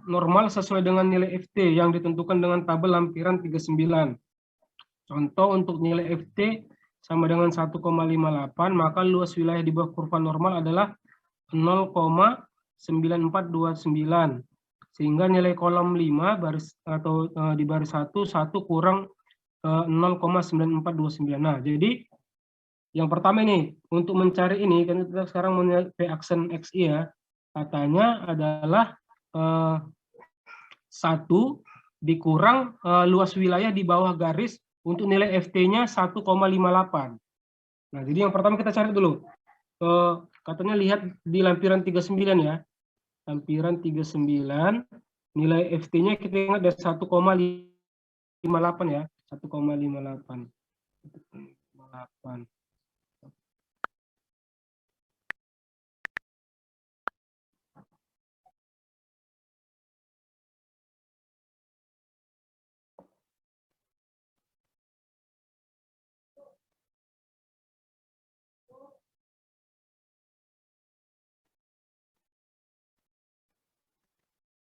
normal sesuai dengan nilai FT yang ditentukan dengan tabel lampiran 39. Contoh untuk nilai FT sama dengan 1,58, maka luas wilayah di bawah kurva normal adalah 0,9429. Sehingga nilai kolom 5 baris atau di baris 1 kurang 0,9429. Nah, jadi yang pertama ini untuk mencari ini kan kita sekarang mencari P aksen XI ya. Katanya adalah 1 dikurang luas wilayah di bawah garis untuk nilai FT-nya 1,58. Nah, jadi yang pertama kita cari dulu. Katanya lihat di lampiran 39 ya. Lampiran 39, nilai FT-nya kita ingat ada 1,58 ya. 1,58.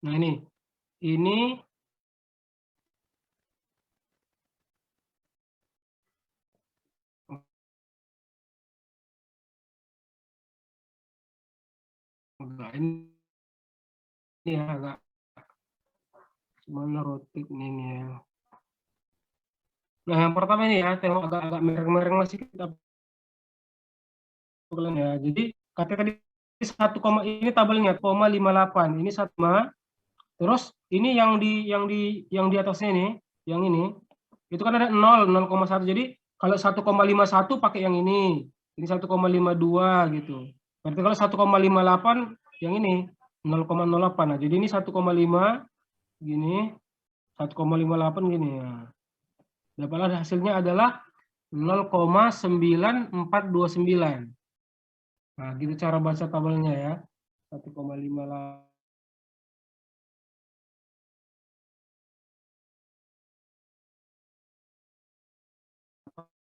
Nah, ini ini ya agak monotik ini ya. Nah, yang pertama ini ya, tengok agak mereng-mereng masih kita ya. Jadi katanya tadi 1, ini tabelnya 0,58. Ini 1, terus ini yang di atasnya ini, yang ini itu kan ada 0,1. Jadi kalau 1,51 pakai yang ini 1,52 gitu. Berarti kalau 1,58 yang ini 0,08. Nah, jadi ini 1,5 gini, 1,58 gini ya. Dapatlah hasilnya adalah 0,9429. Nah, gitu cara baca tabelnya ya. 1,58.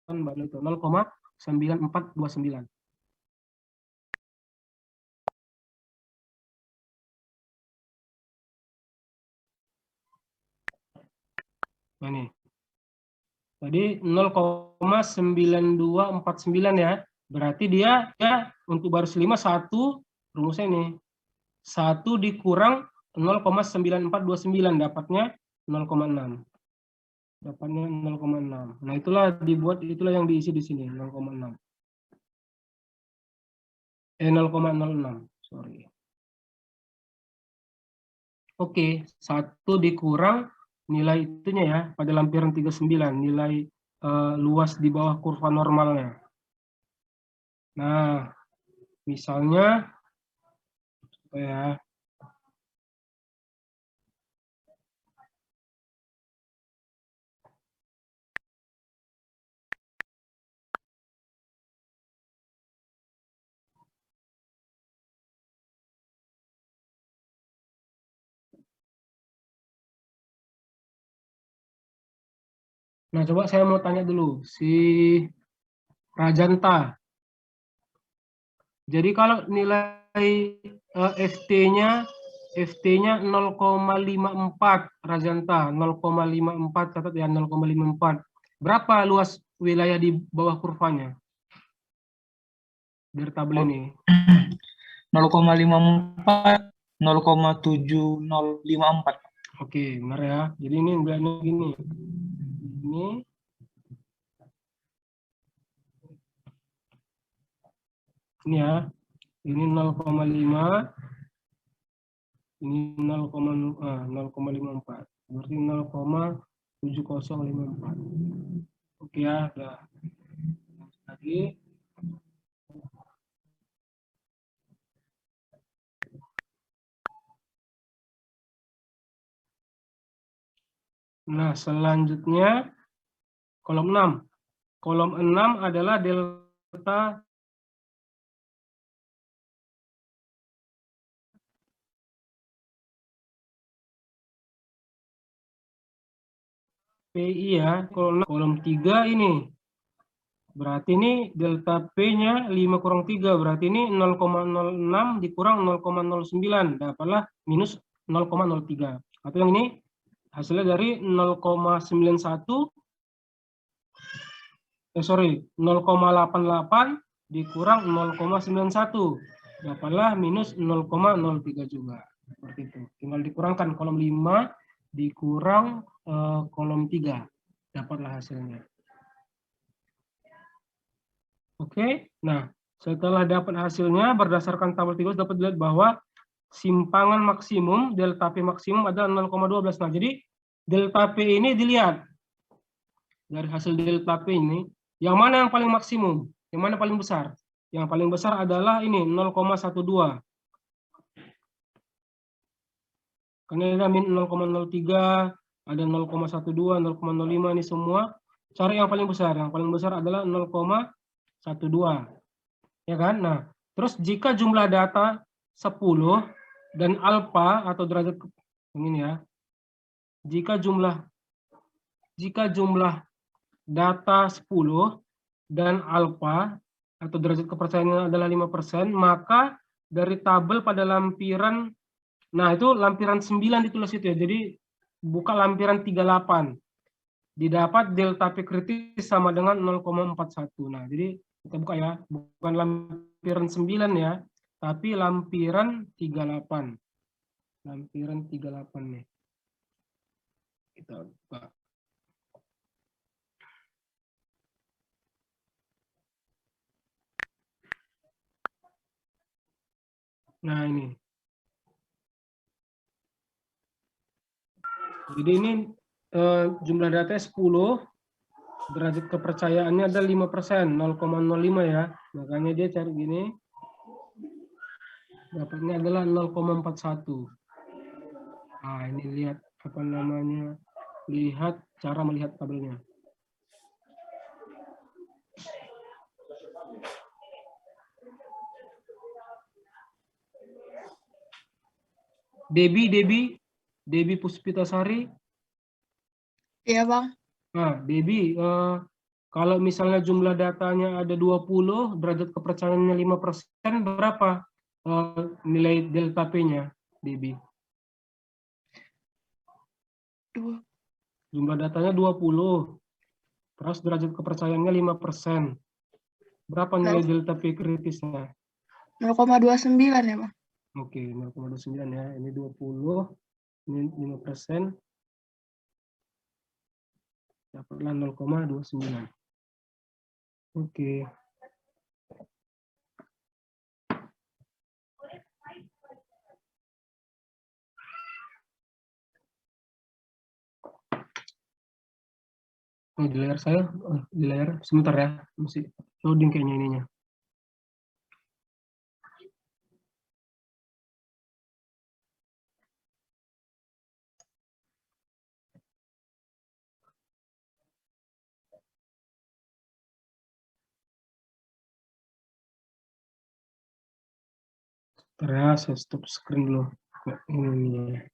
Baru itu 0,9429. Nah, ini. Tadi 0,9249 ya. Berarti dia untuk baris 5 1 rumusnya ini. 1 dikurang 0,9429 dapatnya 0,6. Dapatnya 0,6. Nah, itulah yang diisi di sini 0,6. 0,06, sorry. Oke, 1 dikurang nilai itunya ya, pada lampiran 39, nilai luas di bawah kurva normalnya. Nah, misalnya ya, nah coba saya mau tanya dulu, si Rajanta. Jadi kalau nilai FT-nya 0,54 Rajanta, 0,54 catat ya 0,54. Berapa luas wilayah di bawah kurvanya? Dari tabel ini. 0,54, 0,7054. Oke, benar ya. Jadi ini gini. Ini ya. Ini 0,5. Ini 0,54. Berarti 0,7054. Oke ya, udah. Lagi. Nah, selanjutnya kolom 6. Kolom 6 adalah delta PI ya. Kolom 3 ini. Berarti ini delta P-nya 5 kurang 3. Berarti ini 0,06 dikurang 0,09. Dapatlah minus 0,03. Atau yang ini hasilnya dari 0,91 0,88 dikurang 0,91. Dapatlah minus 0,03 juga. Seperti itu. Tinggal dikurangkan kolom 5 dikurang kolom 3. Dapatlah hasilnya. Oke. Nah, setelah dapat hasilnya berdasarkan tabel 3 dapat dilihat bahwa simpangan maksimum delta P maksimum adalah 0,12. Nah, jadi delta P ini dilihat dari hasil delta P ini, yang mana yang paling maksimum? Yang mana paling besar? Yang paling besar adalah ini 0,12. Karena ada min 0,03, ada 0,12, 0,05 ini semua. Cari yang paling besar. Yang paling besar adalah 0,12. Ya kan? Nah, terus jika jumlah data 10 dan alfa atau derajat ini ya. Jika jumlah data 10 dan alfa atau derajat kepercayaannya adalah 5%, maka dari tabel pada lampiran, nah itu lampiran 9 ditulis itu ya, jadi buka lampiran 38, didapat delta P kritis sama dengan 0,41. Nah, jadi kita buka ya, bukan lampiran 9 ya, tapi lampiran 38. Lampiran 38 nih. Kita buka. Nah, ini. Jadi ini jumlah data 10, derajat kepercayaannya ada 5%, 0,05 ya. Makanya dia cari gini. Dapatnya adalah 0,41. Nah, ini lihat apa namanya? Lihat cara melihat tabelnya. Debbie Puspitasari. Iya, Bang. Nah, Debbie, kalau misalnya jumlah datanya ada 20, derajat kepercayaannya 5%, berapa nilai delta P-nya, Debbie? Jumlah datanya 20, terus derajat kepercayaannya 5%. Berapa nilai delta P kritisnya? 0,29 ya, Bang. Oke, 0,29 ya. Ini 20, ini 5%. Dapatlah 0,29. Oke. Oh, di layar saya, di layar sebentar ya, masih loading kayaknya ininya. Bentar ya, saya stop screen dulu. Ini.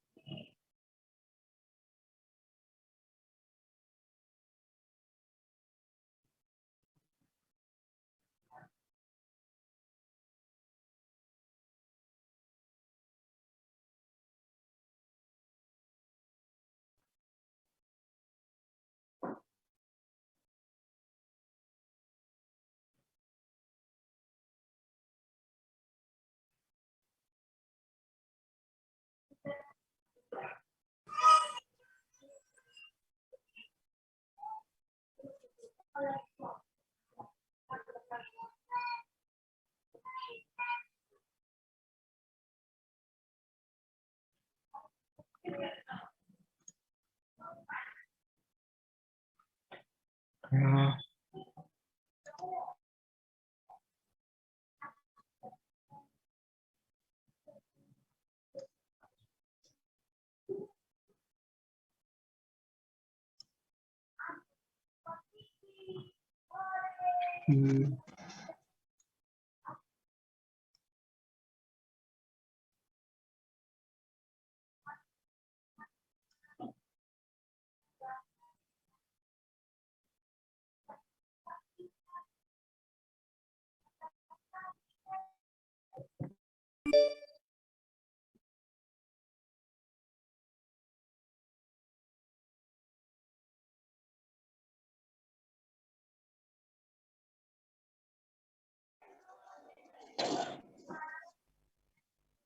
Nah,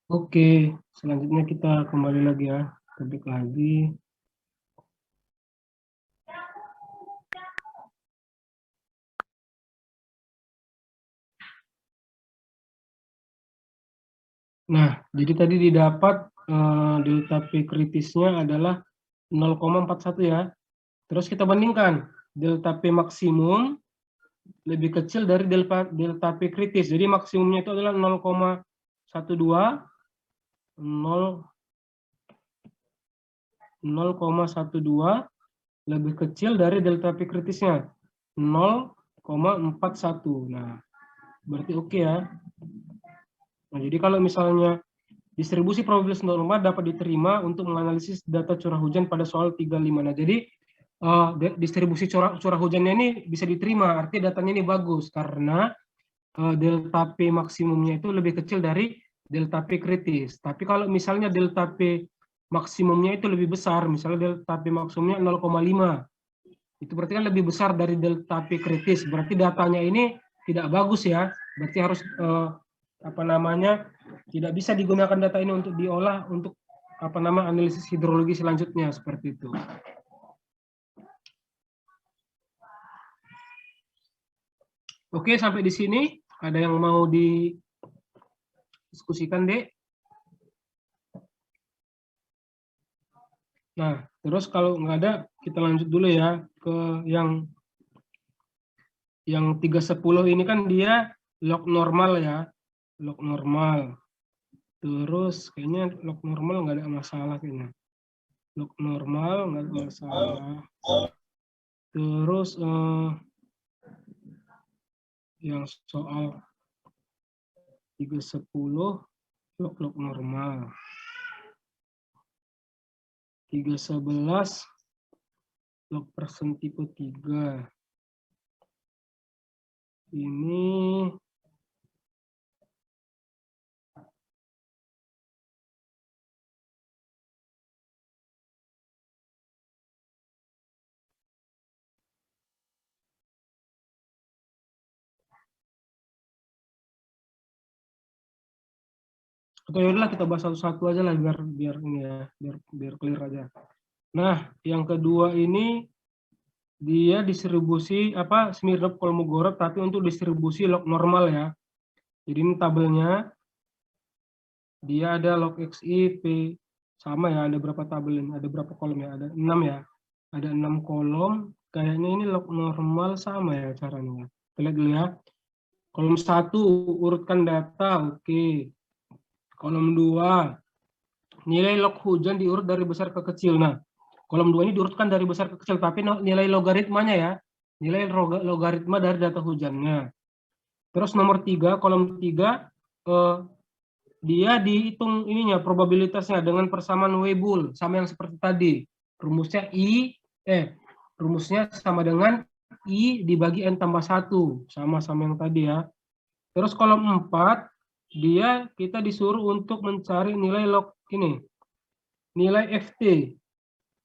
Oke, selanjutnya kita kembali lagi ya, ketik lagi. Nah, jadi tadi didapat delta P kritisnya adalah 0,41 ya. Terus kita bandingkan delta P maksimum lebih kecil dari delta P kritis. Jadi maksimumnya itu adalah 0,12, 0,12 lebih kecil dari delta P kritisnya 0,41. Nah, berarti oke ya. Nah, jadi kalau misalnya distribusi probabilitas normal dapat diterima untuk menganalisis data curah hujan pada soal 35. Nah, jadi distribusi curah hujannya ini bisa diterima, artinya datanya ini bagus karena delta P maksimumnya itu lebih kecil dari delta P kritis. Tapi kalau misalnya delta P maksimumnya itu lebih besar, misalnya delta P maksimumnya 0,5, itu berarti kan lebih besar dari delta P kritis. Berarti datanya ini tidak bagus ya. Berarti harus tidak bisa digunakan data ini untuk diolah untuk analisis hidrologi selanjutnya seperti itu. Oke, sampai di sini ada yang mau didiskusikan, Dek? Nah, terus kalau nggak ada, kita lanjut dulu ya ke yang 310 ini kan dia log normal ya, log normal. Terus kayaknya log normal nggak ada masalah kayaknya. Log normal nggak ada masalah. Terus yang soal 310 log normal. 311 log persen tipe 3. Ini atau yaudahlah kita bahas satu-satu aja lah biar ini ya, biar clear aja. Nah, yang kedua ini dia distribusi Smirnov-Kolmogorov tapi untuk distribusi log normal ya. Jadi ini tabelnya dia ada log XI P sama ya, ada berapa tabel ini? Ada berapa kolom ya? Ada 6 ya. Ada 6 kolom. Kayaknya ini log normal sama ya caranya. Kita lihat dulu ya. Kolom 1 urutkan data, oke. Kolom 2 nilai log hujan diurut dari besar ke kecil. Nah, kolom 2 ini diurutkan dari besar ke kecil, tapi nilai logaritmanya ya. Nilai logaritma dari data hujannya. Terus nomor 3, kolom 3, dia dihitung ininya, probabilitasnya dengan persamaan Weibull, sama yang seperti tadi. Rumusnya sama dengan I dibagi N tambah 1, sama-sama yang tadi ya. Terus kolom 4, kita disuruh untuk mencari nilai log ini, nilai FT.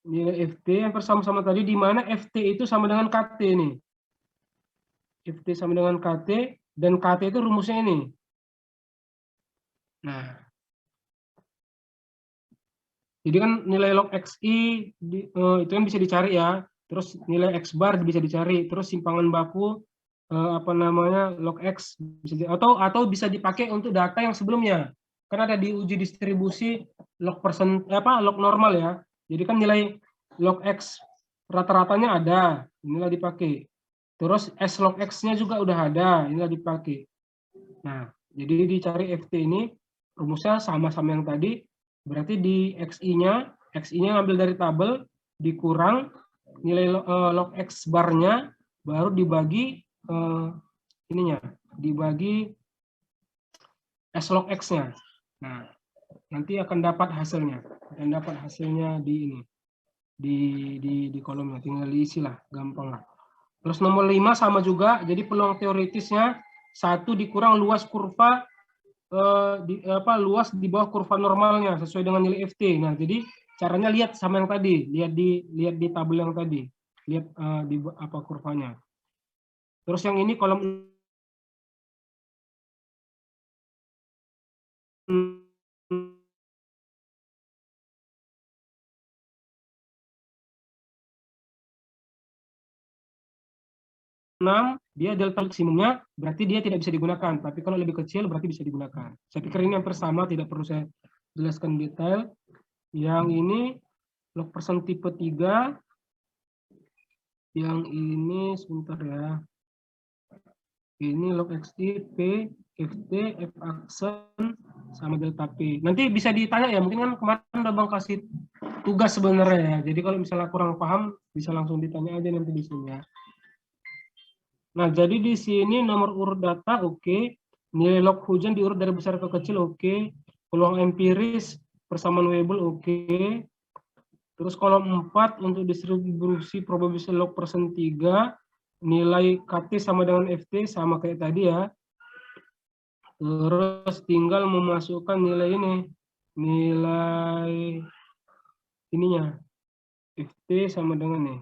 Nilai FT yang bersama-sama tadi, di mana FT itu sama dengan KT ini. FT sama dengan KT, dan KT itu rumusnya ini. Nah, jadi kan nilai log XI itu kan bisa dicari ya. Terus nilai X bar bisa dicari. Terus simpangan baku log X atau bisa dipakai untuk data yang sebelumnya. Kan ada di uji distribusi log log normal ya. Jadi kan nilai log X rata-ratanya ada, inilah dipakai. Terus S log X-nya juga udah ada, inilah dipakai. Nah, jadi dicari FT ini rumusnya sama-sama yang tadi, berarti di XI-nya ngambil dari tabel, dikurang nilai log X bar-nya, baru dibagi dibagi S log X-nya. Nah, nanti akan dapat hasilnya. Di ini. Di kolomnya, tinggal diisi lah, gampang lah. Terus nomor 5 sama juga, jadi peluang teoritisnya 1 dikurang luas kurva luas di bawah kurva normalnya sesuai dengan nilai FT. Nah, jadi caranya lihat sama yang tadi, lihat di tabel yang tadi, lihat di kurvanya. Terus yang ini kolom 6 dia delta maksimumnya, berarti dia tidak bisa digunakan. Tapi kalau lebih kecil, berarti bisa digunakan. Saya pikir ini hampir sama, tidak perlu saya jelaskan detail. Yang ini log persen tipe 3. Yang ini, sebentar ya. Ini log XI, P, FT, F aksen, sama delta P. Nanti bisa ditanya ya, mungkin kan kemarin udah Bang kasih tugas sebenarnya ya. Jadi kalau misalnya kurang paham, bisa langsung ditanya aja nanti di sini ya. Nah, jadi di sini nomor urut data oke. Nilai log hujan diurut dari besar ke kecil oke. Peluang empiris persamaan Weibull oke. Terus kolom 4 untuk distribusi probabilitas log persen 3. Nilai KT sama dengan FT sama kayak tadi ya. Terus tinggal memasukkan nilai ini. Nilai ininya. FT sama dengan nih.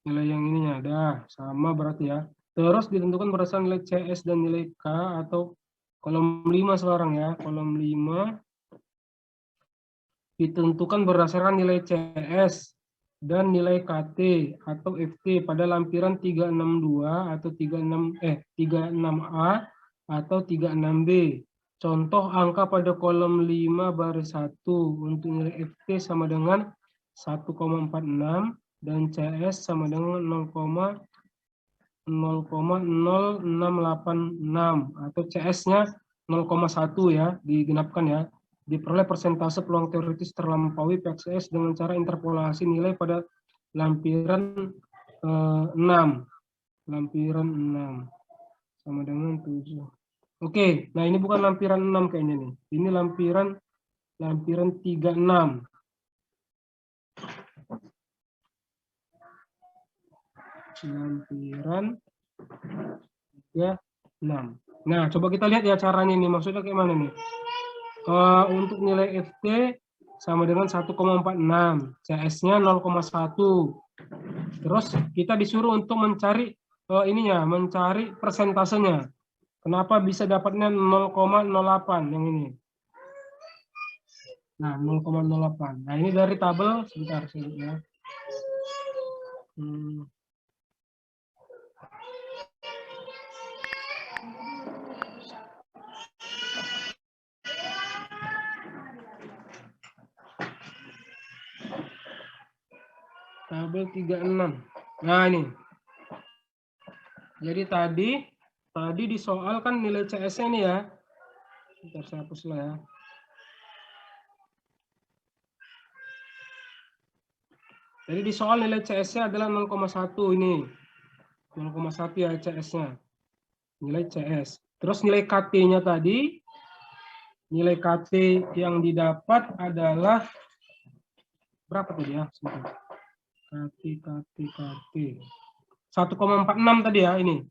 Nilai yang ininya ada sama berarti ya. Terus ditentukan berdasarkan nilai CS dan nilai K atau kolom 5 sekarang ya. Kolom 5 ditentukan berdasarkan nilai CS dan nilai KT atau FT pada lampiran 362 atau 36A atau 36B. Contoh angka pada kolom 5 baris 1 untuk nilai FT sama dengan 1,46 dan CS sama dengan 0,0686 atau CS-nya 0,1 ya, digenapkan ya. Diperoleh persentase peluang teoritis terlampaui PXS dengan cara interpolasi nilai pada lampiran 6. Lampiran 6 sama dengan 7. Oke, nah ini bukan lampiran 6 kayaknya nih. Ini lampiran 36. Lampiran 36. Nah, coba kita lihat ya caranya nih. Maksudnya kayak mana nih? Untuk nilai FT sama dengan 1,46. CS-nya 0,1. Terus kita disuruh untuk mencari ininya, mencari persentasenya. Kenapa bisa dapatnya 0,08 yang ini? Nah, 0,08. Nah, ini dari tabel, sebentar saya ya. Tabel 36. Nah, ini. Jadi tadi di soal kan nilai CS-nya ini ya. Bentar saya hapus lah ya. Jadi di soal nilai CS-nya adalah 0,1 ini. 0,1 ya CS-nya. Nilai CS. Terus nilai KT-nya tadi, nilai KT yang didapat adalah berapa tadi ya? KT. 1,46 tadi ya ini.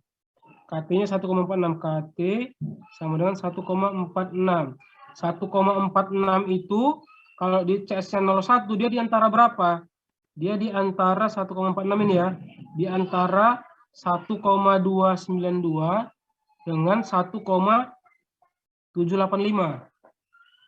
KT-nya 1,46. KT sama dengan 1,46. 1,46 itu kalau di CS-nya 01 dia di antara berapa? Dia di antara 1,46 ini ya. Di antara 1,292 dengan 1,785.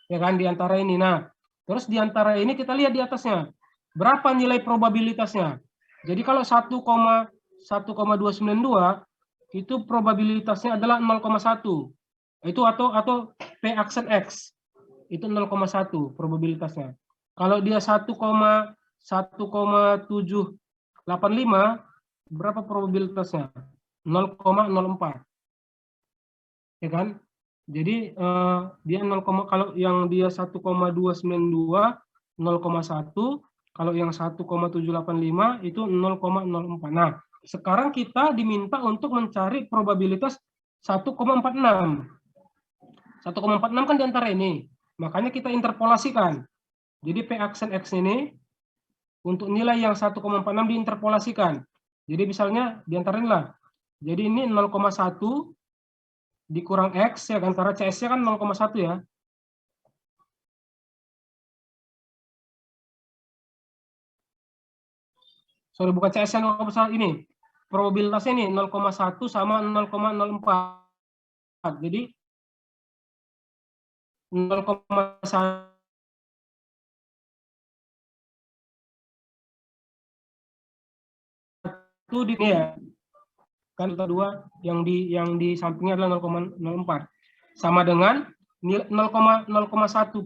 Ya kan, di antara ini. Nah, terus di antara ini kita lihat di atasnya. Berapa nilai probabilitasnya? Jadi kalau 1,292 itu probabilitasnya adalah 0,1. Itu atau P aksen X. Itu 0,1 probabilitasnya. Kalau dia 1,785 berapa probabilitasnya? 0,04. Ya kan? Jadi dia 0, kalau yang dia 1,292 0,1, kalau yang 1,785 itu 0,04. Nah, sekarang kita diminta untuk mencari probabilitas 1,46. 1,46 kan di antara ini. Makanya kita interpolasikan. Jadi P aksen X ini untuk nilai yang 1,46 diinterpolasikan. Jadi misalnya di antara inilah. Jadi ini 0,1 dikurang X ya kan, karena CS-nya kan 0,1 ya. Sorry, bukan CS-nya 0,1 ini. Probabilitasnya ini 0,1 sama 0,04. Jadi 0,1 di ini ya. Kan delta 2 yang di sampingnya adalah 0,04. Sama dengan 0,1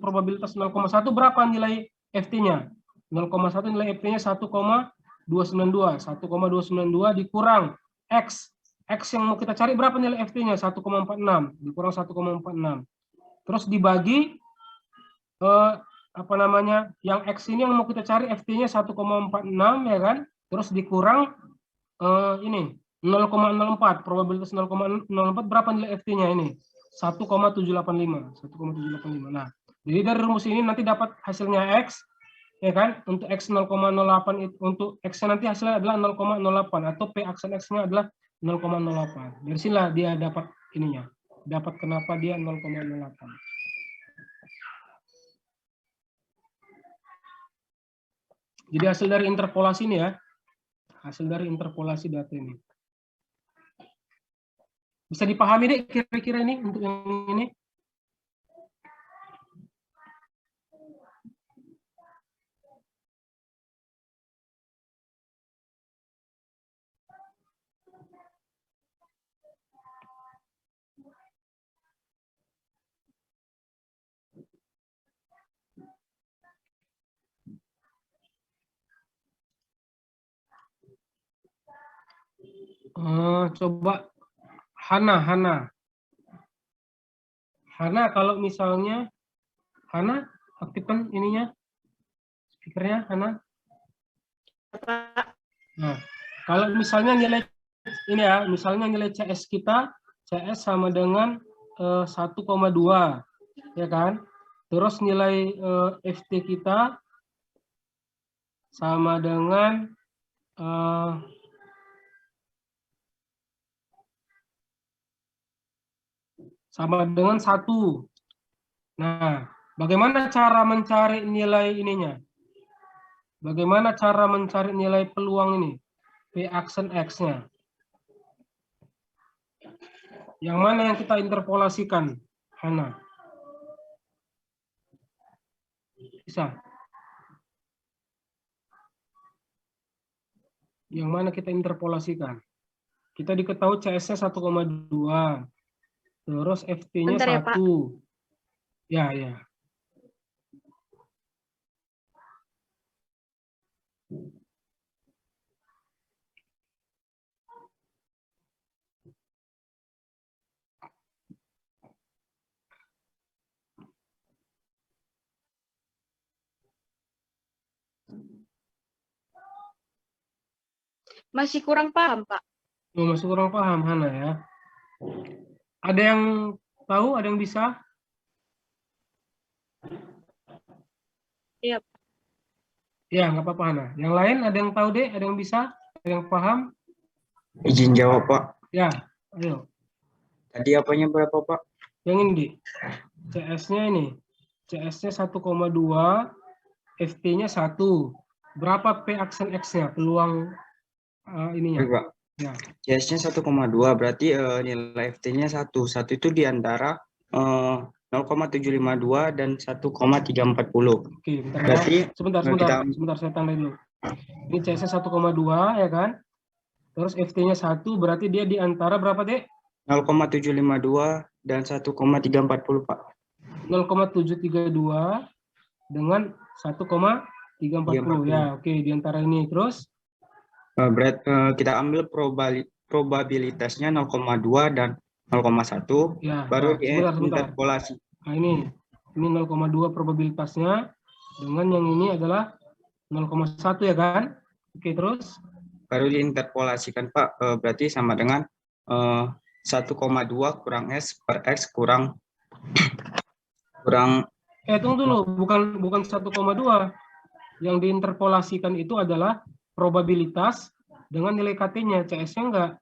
probabilitas 0,1 berapa nilai FT-nya? 0,1 nilai FT-nya 1,292. 1,292 dikurang X. X yang mau kita cari berapa nilai FT-nya? 1,46 dikurang 1,46. Terus dibagi apa namanya? Yang X ini yang mau kita cari FT-nya 1,46 ya kan? Terus dikurang ini 0,04 probabilitas 0,04 berapa nilai FT-nya ini? 1,785. 1,785. Nah, jadi dari rumus ini nanti dapat hasilnya X ya kan? Untuk X 0,08 itu untuk X nanti hasilnya adalah 0,08 atau P aksen X-nya adalah 0,08. Dari sinilah dia dapat ininya. Dapat kenapa dia 0,08. Jadi hasil dari interpolasi ini ya. Hasil dari interpolasi data ini. Bisa dipahami deh kira-kira ini untuk yang ini? Coba Hana kalau misalnya Hana aktifkan ininya speakernya Hana. Nah, kalau misalnya nilai ini ya, misalnya nilai CS kita CS sama dengan 1,2 ya kan? Terus nilai FT kita sama dengan sama dengan 1. Nah, bagaimana cara mencari nilai ininya? Bagaimana cara mencari nilai peluang ini? P aksen X-nya. Yang mana yang kita interpolasikan, Hana? Bisa? Yang mana kita interpolasikan? Kita diketahui CS-nya 1,2. Terus FT-nya 1. Ya, ya. Masih kurang paham, Pak. Masih kurang paham, Hana ya. Ada yang tahu? Ada yang bisa? Iya. Ya, nggak apa-apa, Hana. Yang lain ada yang tahu deh? Ada yang bisa? Ada yang paham? Izin jawab, Pak. Ya, ayo. Tadi apanya berapa, Pak? Yang ini, Di. CS-nya ini. CS-nya 1,2, FT-nya 1. Berapa P aksen X-nya? Peluang ininya. Pak. Ya. CS-nya 1,2, berarti nilai FT-nya 1. 1 itu di antara 0,752 dan 1,340. Oke, bentar berarti ya. Sebentar, saya tanda dulu. Ini CS-nya 1,2 ya kan? Terus FT-nya 1, berarti dia di antara berapa, Dek? 0,752 dan 1,340, Pak. 0,732 dengan 1,340. Ya, oke, di antara ini. Terus? Kita ambil probabilitasnya 0,2 dan 0,1, ya, baru sebentar. interpolasi. Nah, ini 0,2 probabilitasnya, dengan yang ini adalah 0,1 ya kan? Oke, terus? Baru diinterpolasikan, Pak, berarti sama dengan 1,2 kurang S per X kurang tunggu dulu, bukan 1,2. Yang diinterpolasikan itu adalah probabilitas dengan nilai KT-nya, CS-nya enggak.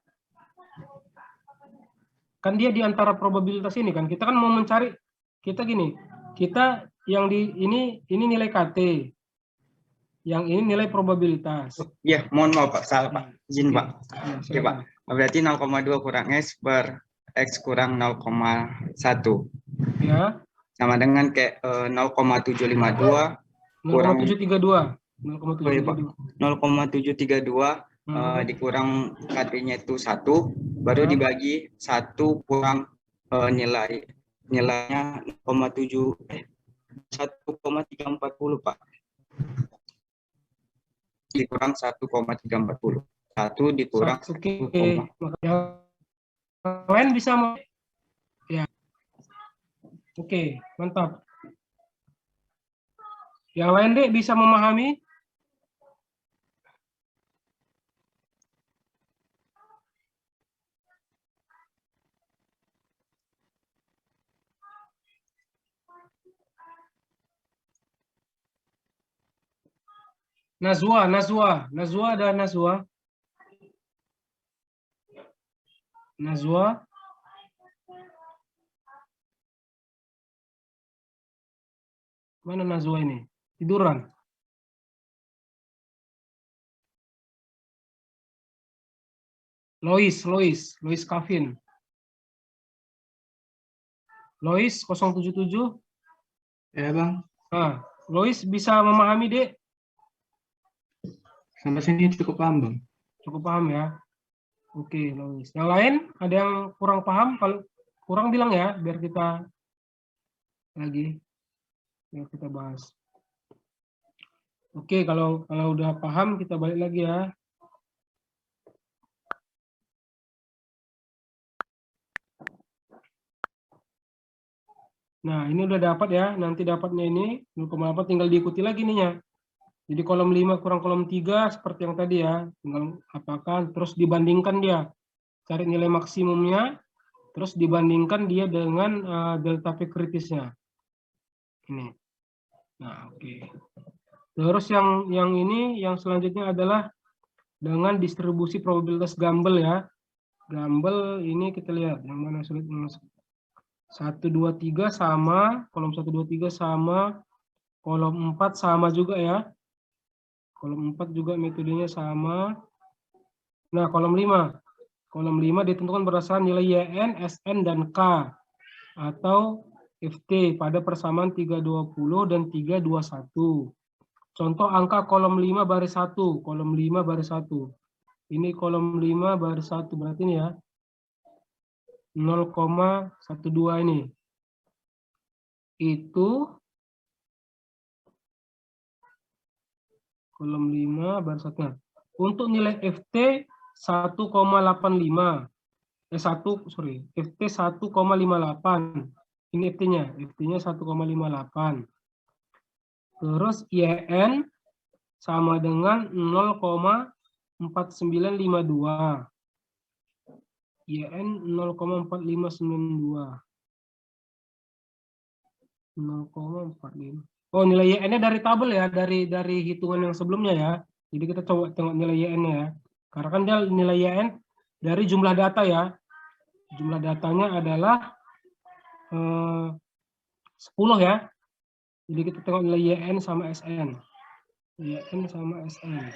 Kan dia di antara probabilitas ini kan. Kita kan mau mencari, kita gini, kita yang di ini nilai KT. Yang ini nilai probabilitas. Ya, mohon maaf, Pak. Salah, Pak. Izin, Pak. Ya, Pak. Berarti 0,2 kurang S per X kurang 0,1. Ya. sama dengan kayak 0,752 kurang 0,732. oh iya, Pak. 0,732 Hmm. dikurang KT-nya itu 1, baru Ya. dibagi 1 kurang nilainya 1,340 Pak. Dikurang 1,340. 1 dikurang Oke. 1, Yang lain bisa ya. Oke, mantap. Yang lain Dek bisa memahami? Nazwa dan Nazwa. Mana Nazwa ini? Tiduran. Lois Kavin. Lois 077. Ya Bang, Nah, Lois bisa memahami Dek? sampai sini cukup paham Bang. Cukup paham ya. Oke, Lois. Yang lain ada yang kurang paham? Kalau kurang bilang ya, biar kita bahas. Oke, kalau udah paham kita balik lagi ya. Nah, ini udah dapat ya. Nanti dapatnya ini 0,8 tinggal diikuti lagi nih ya. Jadi kolom 5 kurang kolom 3 seperti yang tadi ya. Tinggal apakan terus dibandingkan dia. Cari nilai maksimumnya terus dibandingkan dia dengan delta P kritisnya. Ini. Nah, oke. Terus yang ini yang selanjutnya adalah dengan distribusi probabilitas Gumbel ya. Gumbel ini kita lihat yang mana sulit. 1 2 3 sama kolom 1 2 3 sama kolom 4 sama juga ya. Kolom 4 juga metodenya sama. Nah, kolom 5. Kolom 5 ditentukan berdasarkan nilai YN, SN dan K atau FT pada persamaan 320 dan 321. Contoh angka kolom 5 baris 1, kolom 5 baris 1. Ini kolom 5 baris 1 berarti ini ya. 0,12 ini. Itu kolom 5 baris 1. Untuk nilai FT 1,85. FT 1,58. Ini FT-nya. FT-nya 1,58. Terus YN sama dengan 0,4952. YN 0,4592. 0,45. Oh, nilai YN-nya dari tabel ya, dari hitungan yang sebelumnya ya. Jadi kita coba tengok nilai YN-nya ya. Karena kan dia nilai YN dari jumlah data ya. Jumlah datanya adalah 10 ya. Jadi kita tengok nilai YN sama SN. YN sama SN.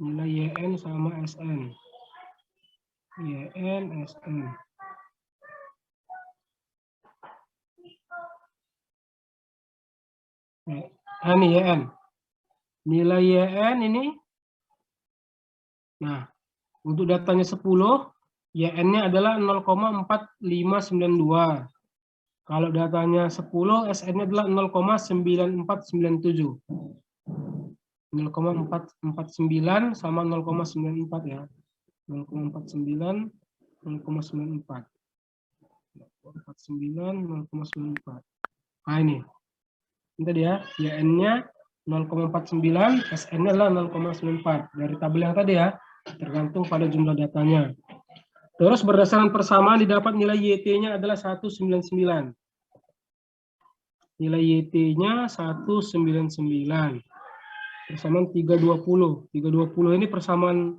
Nilai YN sama SN. YN, SN. Nah, ini YN. Nilai YN ini. Nah, untuk datanya 10, YN-nya adalah 0,4592. Kalau datanya 10, SN-nya adalah 0,9497. 0,449 sama 0,94 ya. 0,49, 0,94. 0,49, 0,94. Nah ini. Ini tadi ya, YN-nya 0,49, SN-nya adalah 0,94. Dari tabel yang tadi ya, tergantung pada jumlah datanya. Terus berdasarkan persamaan didapat nilai YT-nya adalah 199. Nilai YT-nya 199. Persamaan 320. 320 ini persamaan,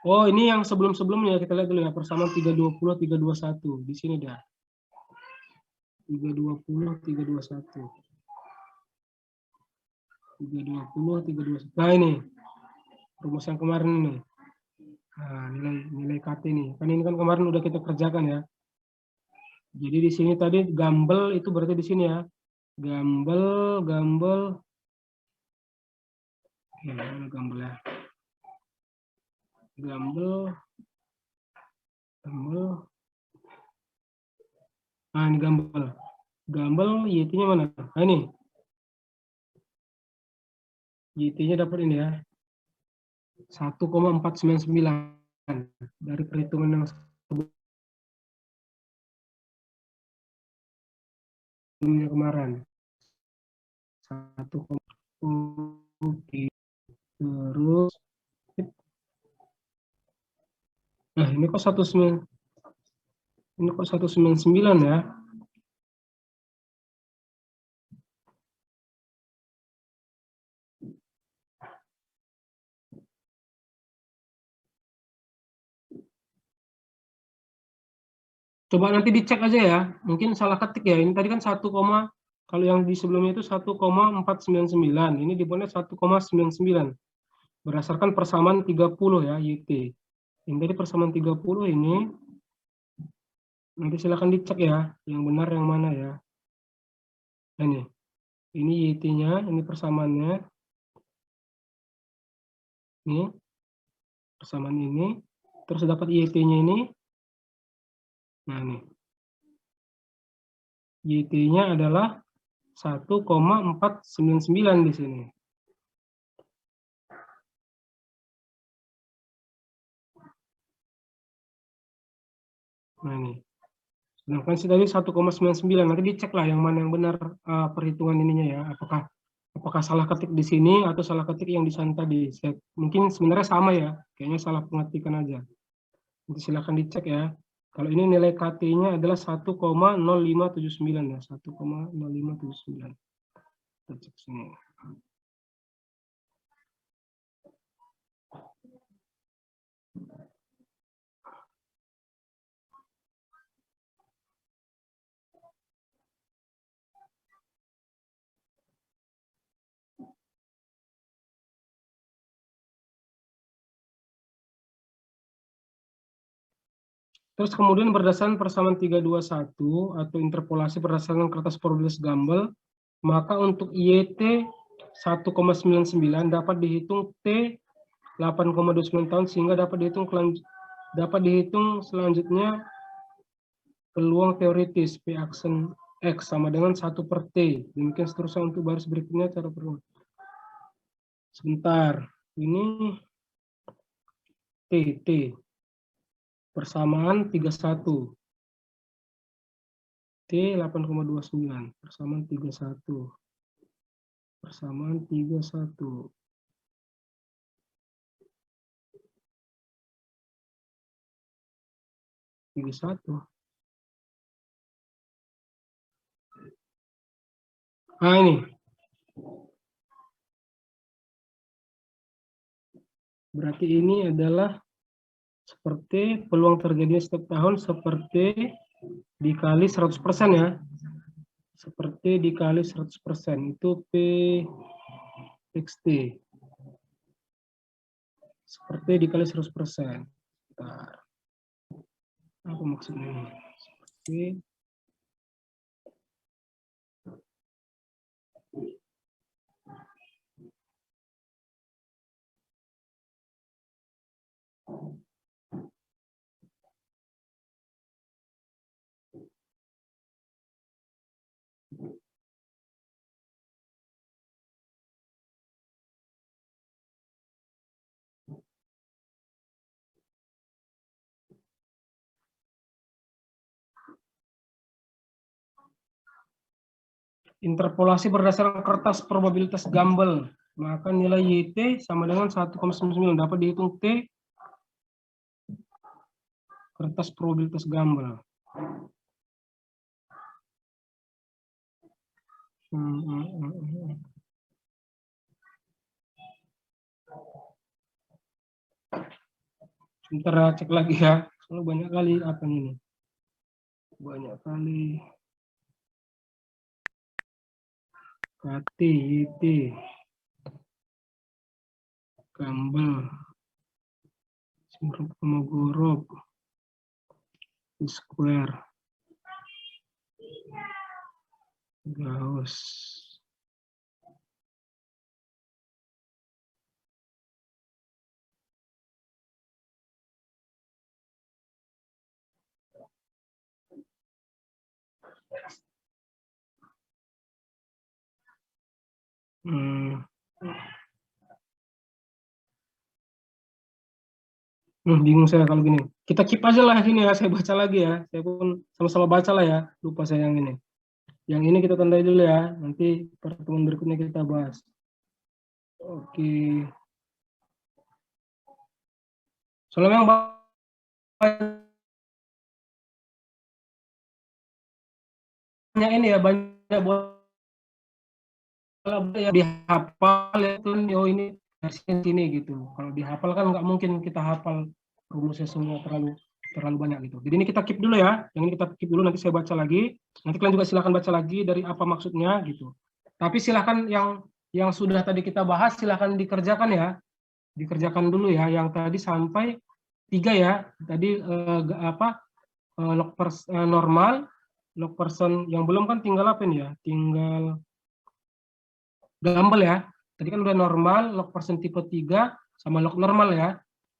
oh ini yang sebelum-sebelumnya, kita lihat dulu ya, persamaan 320, 321. Di sini dah. 320, 321. 320, 321. Nah ini, rumus yang kemarin ini. Nah, nilai KT ini. Kan ini kan kemarin udah kita kerjakan ya. Jadi di sini tadi gambel itu berarti di sini ya. Gambel. Oke, mana gambel ya. Gambel. Nah, ini gambel. Gambel YT-nya mana? Nah, ini. YT-nya dapat ini ya. 1,499 dari perhitungan yang sebelumnya kemarin. 1, terus nah ini kok 199 ya. Coba nanti dicek aja ya, mungkin salah ketik ya. Ini tadi kan 1, kalau yang di sebelumnya itu 1,499, ini dibuatnya 1,99 berdasarkan persamaan 30 ya YT. Ini tadi persamaan 30 ini. Nanti silakan dicek ya, yang benar yang mana ya. Nah, ini YT-nya, ini persamaannya. Ini persamaan ini, terus dapat YT-nya ini. Nah, nih. YT-nya adalah 1,499 di sini. Nah, ini. Sedangkan sih tadi 1,99. Nanti dicek lah yang mana yang benar perhitungan ininya ya. Apakah salah ketik di sini atau salah ketik yang di sana tadi. Mungkin sebenarnya sama ya. Kayaknya salah pengetikan aja. Nanti silakan dicek ya. Kalau ini nilai KT-nya adalah 1,0579 ya. 1,0579. Kita cek sini. Terus kemudian berdasarkan persamaan 321 atau interpolasi berdasarkan kertas probabilitas gambel, maka untuk YT 1,99 dapat dihitung T 8,29 tahun sehingga dapat dihitung selanjutnya peluang teoritis P aksen X sama dengan 1 per T. Demikian seterusnya untuk baris berikutnya cara perubahan. Sebentar, ini T. Persamaan 31. T 8,29. Persamaan 31. Persamaan 31. Nah, ini. Berarti ini adalah seperti peluang terjadinya setiap tahun seperti dikali 100% ya. Seperti dikali 100%. Itu P XT. Seperti dikali 100%. Bentar. Apa maksudnya? Seperti interpolasi berdasarkan kertas probabilitas gambel. Maka nilai YT sama dengan 1,99 dapat dihitung T kertas probabilitas gambel. Sebentar cek lagi ya. Soalnya banyak kali apa ini. Banyak kali. KT, YT, gambel, sirup Komogorov, square. Gauss. Hmm. Bingung saya kalau gini. Kita keep aja lah ini ya, saya baca lagi ya. Saya pun sama-sama baca lah ya. Lupa saya yang ini. Yang ini kita tandai dulu ya. Nanti pertemuan berikutnya kita bahas. Oke. Soalnya memang banyak ini ya, banyak bola yang dihafal ya tuh. Oh ini dari sini gitu. Kalau dihafal kan nggak mungkin kita hafal rumusnya semua, terlalu banyak gitu. Jadi ini kita keep dulu ya. Yang ini kita keep dulu, nanti saya baca lagi. Nanti kalian juga silahkan baca lagi dari apa maksudnya gitu. Tapi silahkan yang sudah tadi kita bahas silahkan dikerjakan ya. Dikerjakan dulu ya. Yang tadi sampai 3 ya. Tadi log normal, log person yang belum kan tinggal apa nih ya? Tinggal Gumbel ya. Tadi kan udah normal, log person tipe 3 sama log normal ya.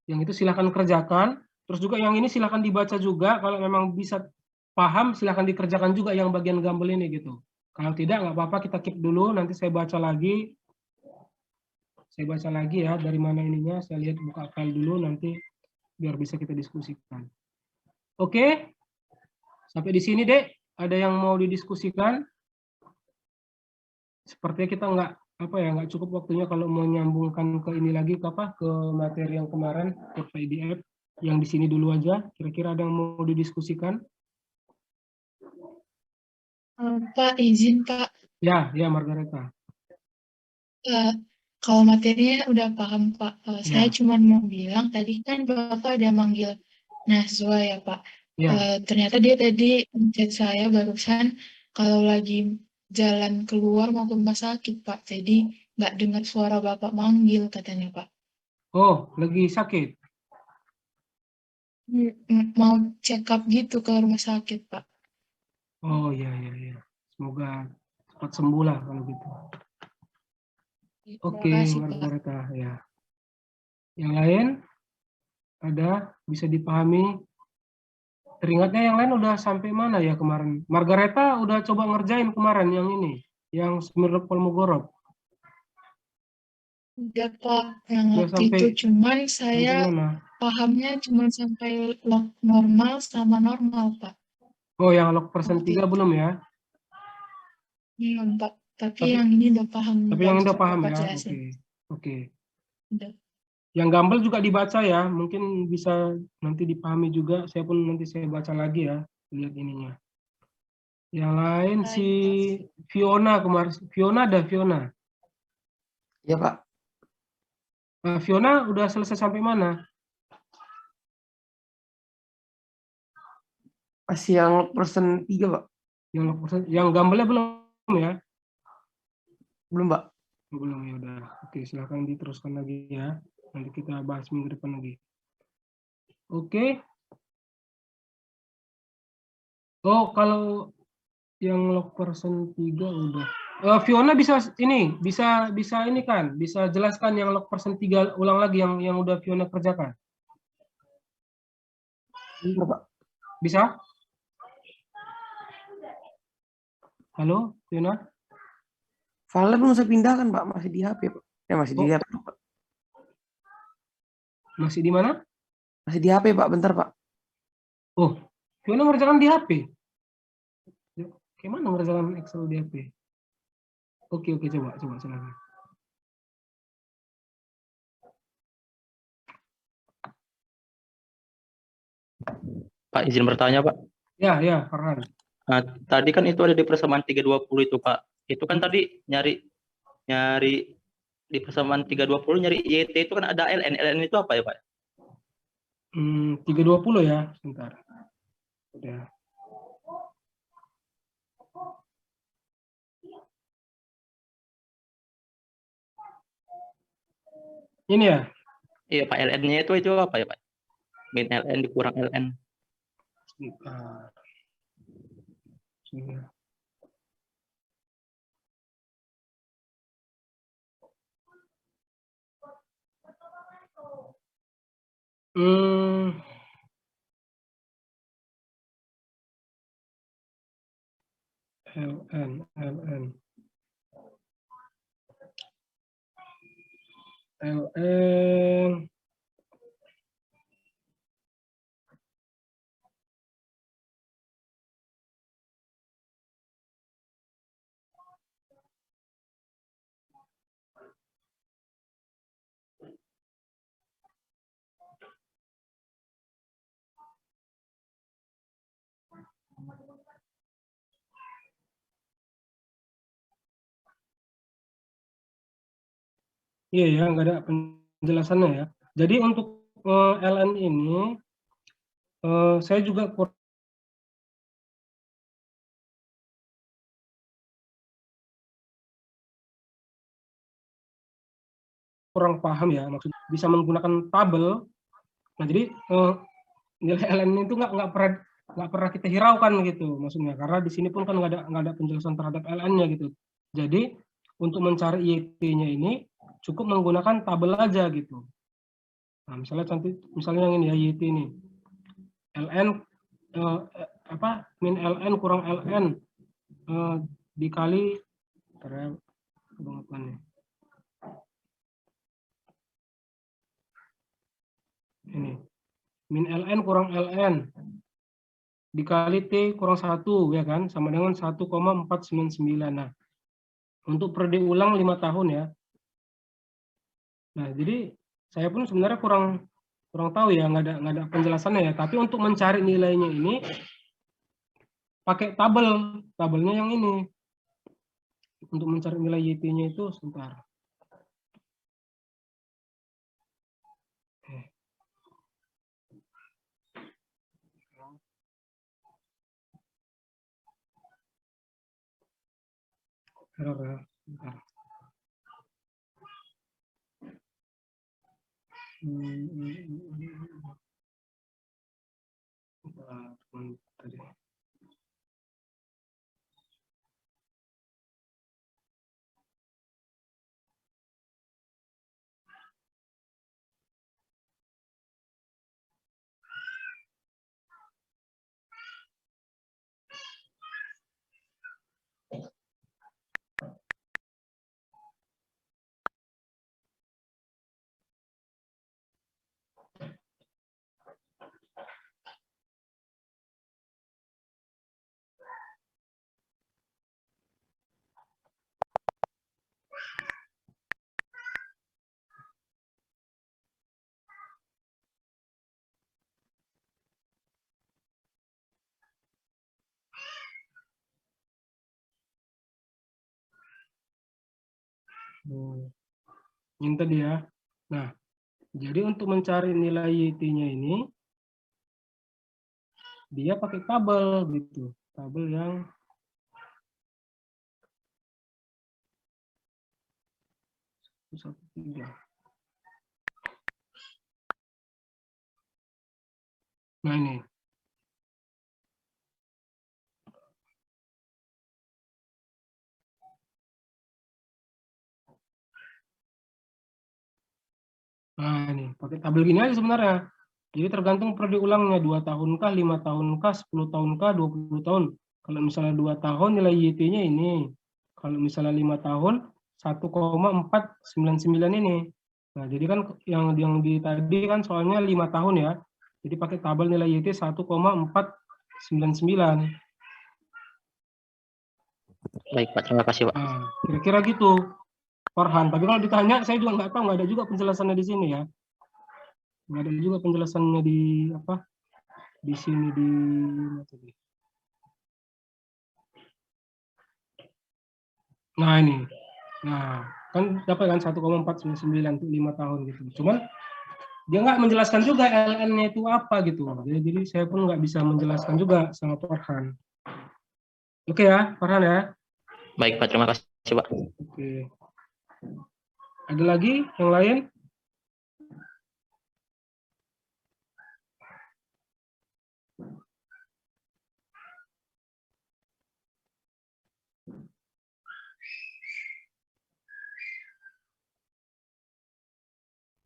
Yang itu silahkan kerjakan. Terus juga yang ini silahkan dibaca juga. Kalau memang bisa paham, silahkan dikerjakan juga yang bagian Gumbel ini gitu. Kalau tidak, nggak apa-apa, kita keep dulu. Nanti saya baca lagi. Saya baca lagi ya, dari mana ininya. Saya lihat buka file dulu, nanti biar bisa kita diskusikan. Oke? Sampai di sini, Dek. Ada yang mau didiskusikan? Sepertinya kita nggak cukup waktunya kalau mau nyambungkan ke ini lagi ke materi yang kemarin ke PDF yang di sini dulu aja. Kira-kira ada yang mau didiskusikan? Pak, izin Pak. Ya Margareta. Kalau materinya udah paham Pak. Saya Ya. cuma mau bilang tadi kan Bapak ada manggil Nazwa ya Pak. Ya. Ternyata dia tadi chat saya barusan kalau lagi jalan keluar mau ke rumah sakit Pak. Jadi nggak dengar suara Bapak manggil katanya Pak. Oh, lagi sakit? Mau check up gitu ke rumah sakit Pak. Oh iya. Semoga cepat sembuh lah kalau gitu. Oke, Terima kasih Pak. Margareta ya. Yang lain ada bisa dipahami? Teringatnya yang lain udah sampai mana ya kemarin? Margareta udah coba ngerjain kemarin yang ini, yang Smirnov Kolmogorov. Udah Pak, yang Udah waktu itu cuman saya mana? pahamnya cuma sampai log normal sama normal Pak. Oh, yang log person Waktu 3 belum ya? Belum Pak, tapi yang ini udah paham. Tapi yang udah barusan paham Bapak ya? jelasin. Oke. Udah. Yang Gumbel juga dibaca ya, mungkin bisa nanti dipahami juga. Saya pun nanti saya baca lagi ya, lihat ininya. Yang lain Baik, si Fiona kemarin. Fiona ada Fiona. Iya Pak, Fiona udah selesai sampai mana? masih yang person 3 Pak, Yang Gumbelnya belum ya? belum Pak. Belum ya udah. Oke, silakan diteruskan lagi ya. Nanti kita bahas minggu depan lagi. Oke. Oh, kalau yang log person 3 udah. Fiona bisa ini kan, bisa jelaskan yang log person 3 ulang lagi yang udah Fiona kerjakan. Bentar Pak. Bisa? Halo, Fiona? File belum saya pindahkan Pak, masih di HP Pak. Masih di HP Pak. Masih di mana? Masih di HP Pak, bentar Pak. Oh, Fiona ngerjakan di HP. Gimana ngerjakan Excel di HP? Oke, coba silakan. Pak, izin bertanya, Pak. Ya, Farhan. Nah, tadi kan itu ada di persamaan 320 itu, Pak. Itu kan tadi nyari di persamaan 320 nyari YT itu kan ada LN. LN itu apa ya, Pak? 320 ya, sebentar. Udah. Ini ya? Iya, Pak, LN-nya itu apa ya, Pak? Min LN dikurang LN. Hmm, ln. Iya ya, nggak ada penjelasannya ya. Jadi untuk ln ini saya juga kurang paham ya, maksud bisa menggunakan tabel. Nah jadi nilai ln itu nggak pernah kita hiraukan gitu maksudnya, karena di sini pun kan nggak ada penjelasan terhadap ln-nya gitu. Jadi untuk mencari YT-nya ini cukup menggunakan tabel aja gitu. Nah misalnya yang ini ya, YT ini ln min ln kurang ln dikali ini min ln kurang ln dikali T kurang 1 ya kan, sama dengan 1,499. Nah, untuk periode ulang 5 tahun ya. Nah, jadi saya pun sebenarnya kurang tahu ya, nggak ada penjelasannya ya. Tapi untuk mencari nilainya ini pakai tabelnya yang ini. Untuk mencari nilai YT-nya itu sebentar. Error ya, sebentar. Tadi. Ini tadi ya. Nah, jadi untuk mencari nilai YT-nya ini, dia pakai tabel gitu. Tabel yang satu tiga. Nah ini. Nah ini, pakai tabel gini aja sebenarnya. Jadi tergantung periode ulangnya, 2 tahunkah, 5 tahunkah, 10 tahunkah, 20 tahun. Kalau misalnya 2 tahun nilai YT-nya ini. Kalau misalnya 5 tahun 1,499 ini. Nah, jadi kan yang di tadi kan soalnya 5 tahun ya. Jadi pakai tabel nilai YT 1,499. Baik Pak, terima kasih Pak. Nah, kira-kira gitu, Farhan. Tapi kalau ditanya, saya juga nggak tahu, nggak ada juga penjelasannya di sini ya. Nggak ada juga penjelasannya di apa? Di sini di Nah ini. Nah, kan dapat kan 1,499 untuk 5 tahun gitu. Cuman dia nggak menjelaskan juga LN-nya itu apa gitu. Jadi saya pun nggak bisa menjelaskan juga sama Farhan. Oke ya, Farhan ya. Baik Pak, terima kasih Pak. Oke. Ada lagi yang lain?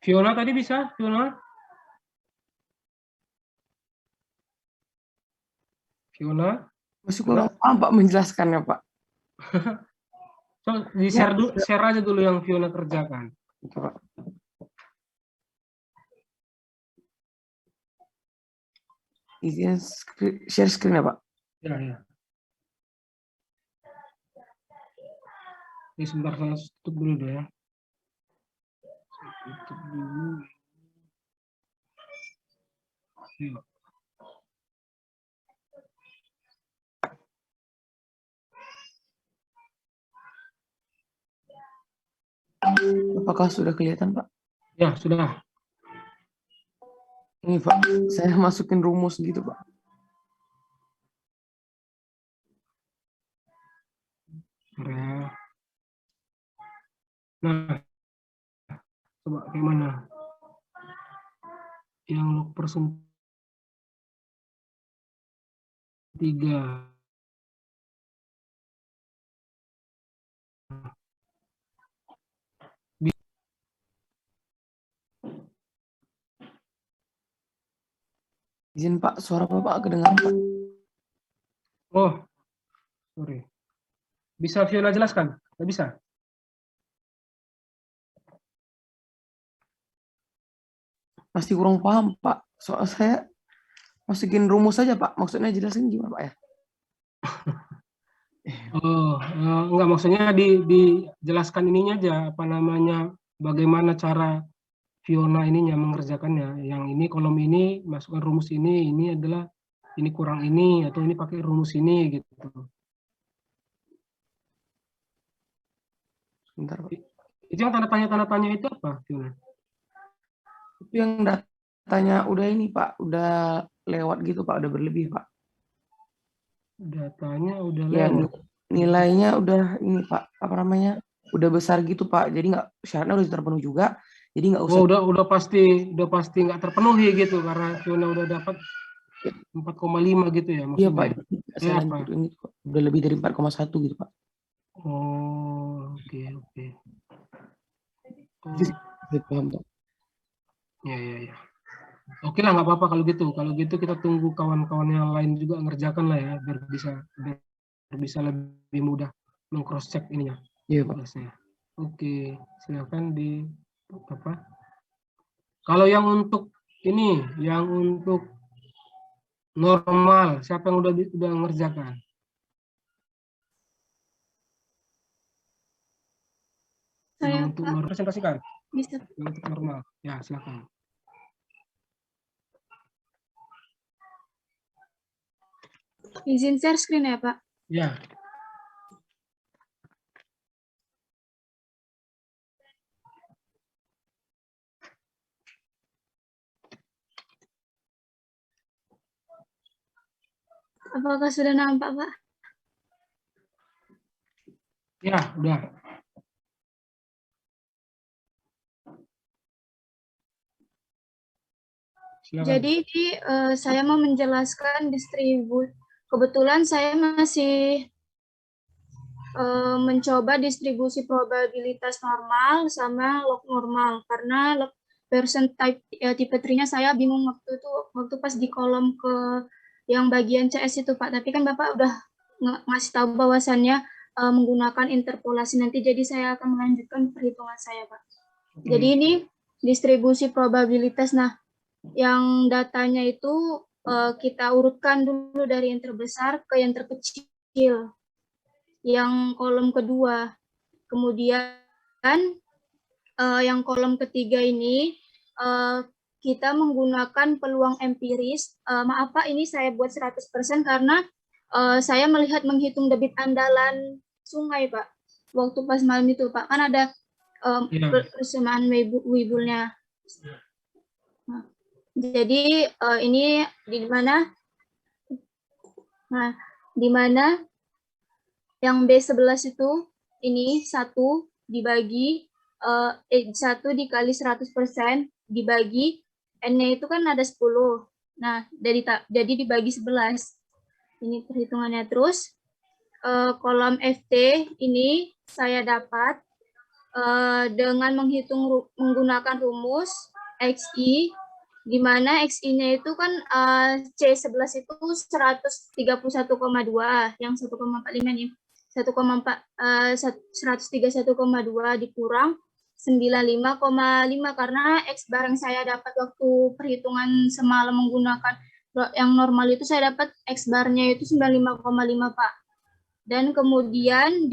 Fiona tadi bisa? Fiona? Fiona. Masih kurang paham Pak menjelaskannya Pak. So, di share dulu, share aja dulu yang Fiona kerjakan. Oke, Pak. Izin share screen ya Pak. Ya, ya. Ini sebentar saya tutup dulu deh ya. Saya tutup dulu. Yuk. Apakah sudah kelihatan Pak? Ya, sudah. Ini Pak, saya masukin rumus gitu Pak. Ya. Nah, coba gimana? Yang log person 3. Izin Pak, suara Bapak kedengaran Pak. Oh, sorry. Bisa Fiona jelaskan? Nggak bisa? Masih kurang paham Pak. Soal saya masukin rumus saja Pak. Maksudnya jelasin gimana Pak ya? Oh, enggak, maksudnya dijelaskan ininya aja, apa namanya, bagaimana cara Fiona ininya mengerjakannya. Yang ini kolom ini masukkan rumus ini adalah ini kurang ini, atau ini pakai rumus ini gitu. Sebentar Pak. Itu yang tanda tanya itu apa, Fiona? Itu yang datanya udah ini Pak, udah lewat gitu Pak, udah berlebih Pak. Datanya udah Ya, lewat. nilainya udah ini Pak, apa namanya? Udah besar gitu Pak. Jadi nggak, syaratnya udah terpenuhi juga. Jadi nggak usah. Oh, udah pasti nggak terpenuhi gitu karena Fiona udah dapat 4,5 gitu ya Iya maksudnya. Pak, saya apa? lanjutin gitu Pak. Udah lebih dari 4,1 gitu Pak. Oh, oke. Oh, Saya paham Pak. ya. Oke lah, nggak apa-apa kalau gitu. Kalau gitu kita tunggu kawan-kawan yang lain juga ngerjakan lah ya, biar bisa lebih mudah meng-cross check ininya. Iya Pak. Tugasnya. Oke, silakan di apa? Kalau yang untuk ini, yang untuk normal, siapa yang udah ngerjakan? Saya, Yang untuk Pak. presentasikan, Bisa. yang untuk normal. Ya, silakan. Izin share screen ya, Pak. Ya. Apakah sudah nampak, Pak? Ya, udah. Silakan. Jadi ini saya mau menjelaskan kebetulan saya masih mencoba distribusi probabilitas normal sama log normal karena log version tipe 3-nya saya bingung waktu pas di kolom ke yang bagian CS itu Pak, tapi kan Bapak udah ngasih tahu bahwasannya menggunakan interpolasi nanti, jadi saya akan melanjutkan perhitungan saya Pak. Jadi ini distribusi probabilitas. Nah, yang datanya itu kita urutkan dulu dari yang terbesar ke yang terkecil, yang kolom kedua. Kemudian yang kolom ketiga ini kita menggunakan peluang empiris. Maaf Pak, ini saya buat 100% karena saya menghitung debit andalan sungai Pak. Waktu pas malam itu Pak, kan ada persamaan Weibullnya. Nah, jadi ini di mana? Nah, di mana yang B11 itu ini 1 dibagi 1 dikali 100% dibagi N-nya itu kan ada 10. Nah, jadi dibagi 11. Ini perhitungannya. Terus kolom FT ini saya dapat dengan menggunakan rumus XI di mana XI-nya itu kan C11 itu 131,2, yang 1,45 nih. 131,2 dikurang 95,5 karena X bar yang saya dapat waktu perhitungan semalam menggunakan yang normal itu saya dapat X barnya itu 95,5 Pak. Dan kemudian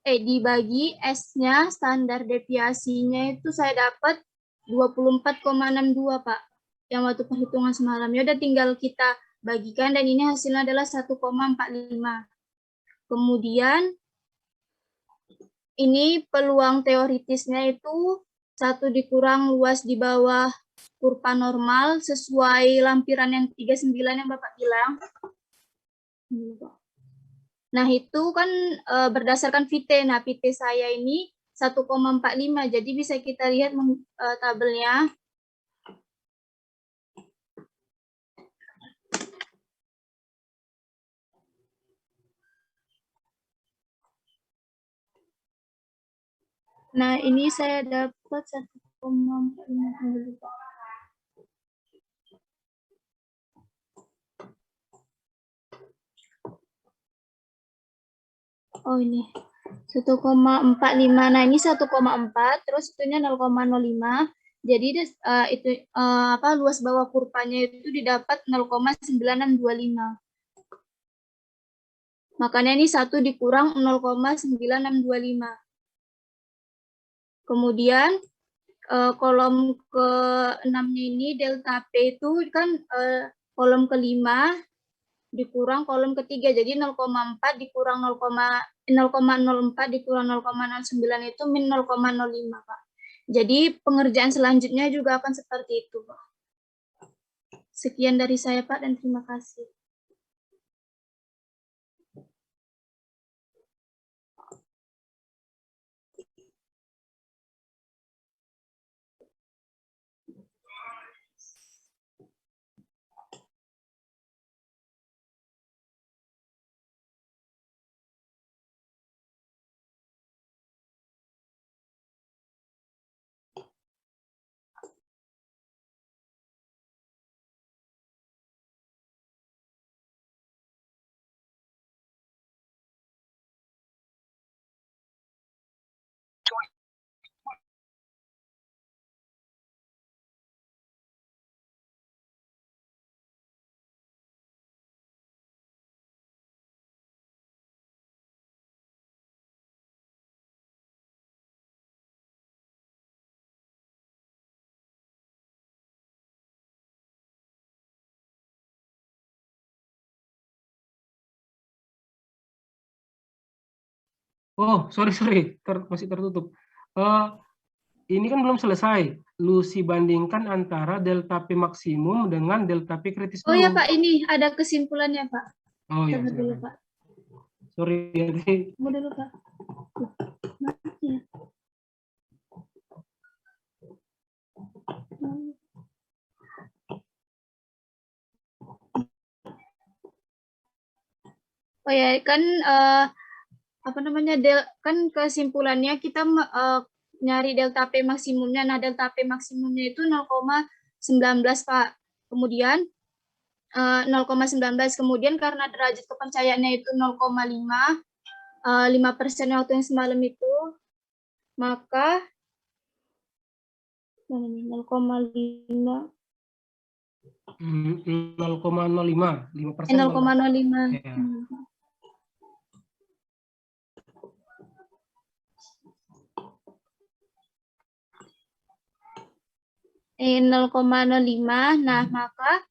dibagi S-nya standar deviasinya itu saya dapat 24,62 Pak. Yang waktu perhitungan semalam. Ya udah tinggal kita bagikan dan ini hasilnya adalah 1,45. Kemudian ini peluang teoritisnya itu 1 dikurang luas di bawah kurva normal sesuai lampiran yang 39 yang Bapak bilang. Nah, itu kan berdasarkan VT. Nah, VT saya ini 1,45. Jadi bisa kita lihat tabelnya. Nah, ini saya dapat 1,45. Oh, ini 1,45. Nah, ini 1,4, terus itunya 0,05. Jadi luas bawah kurvanya itu didapat 0,9625. Makanya ini 1 dikurang 0,9625. Kemudian kolom ke-6-nya ini delta P itu kan kolom ke-5 dikurang kolom ke-3. Jadi 0,4 dikurang 0,04 dikurang 0,09 itu min 0,05, Pak. Jadi pengerjaan selanjutnya juga akan seperti itu, Pak. Sekian dari saya, Pak, dan terima kasih. Oh, sorry, masih tertutup. Ini kan belum selesai. Lucy bandingkan antara delta P maksimum dengan delta P kritis Oh ya, dulu. Pak, ini ada kesimpulannya, Pak. Oh ya, Tunggu dulu, silakan. Pak. Sorry, Tunggu dulu, Pak. Ya. Oh ya, kan kan kesimpulannya kita nyari delta P maksimumnya. Nah, delta P maksimumnya itu 0,19, Pak. Kemudian 0,19. Kemudian karena derajat kepercayaannya itu 0,5, 5% waktu yang semalam itu, maka 0,05. 0,05, 5%. 0,05. Ya. Eh, 0,05. Nah, maka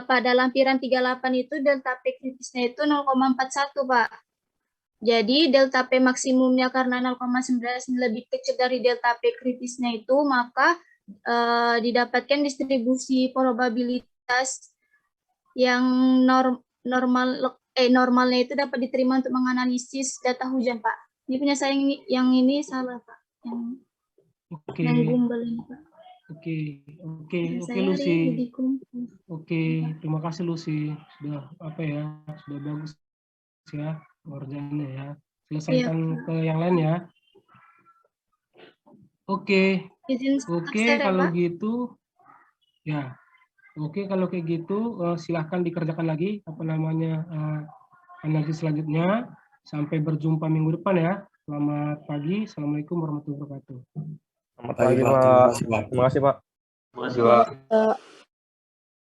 pada lampiran 38 itu delta P kritisnya itu 0,41, Pak. Jadi delta P maksimumnya karena 0,19 lebih kecil dari delta P kritisnya itu, maka didapatkan distribusi probabilitas yang normalnya itu dapat diterima untuk menganalisis data hujan, Pak. Ini punya saya yang ini salah, Pak. Yang gumbel ini, Pak. Oke, Lucy. Oke, terima kasih Lucy. Sudah sudah bagus ya pengerjaannya ya. Selesaikan ke yang lain ya. Oke, kalau gitu Ya, oke kalau kayak gitu silahkan dikerjakan lagi apa namanya analisis selanjutnya. Sampai berjumpa minggu depan ya. Selamat pagi. Assalamualaikum warahmatullahi wabarakatuh. Selamat pagi, Pak. Terima kasih, Pak. Terima kasih, Pak.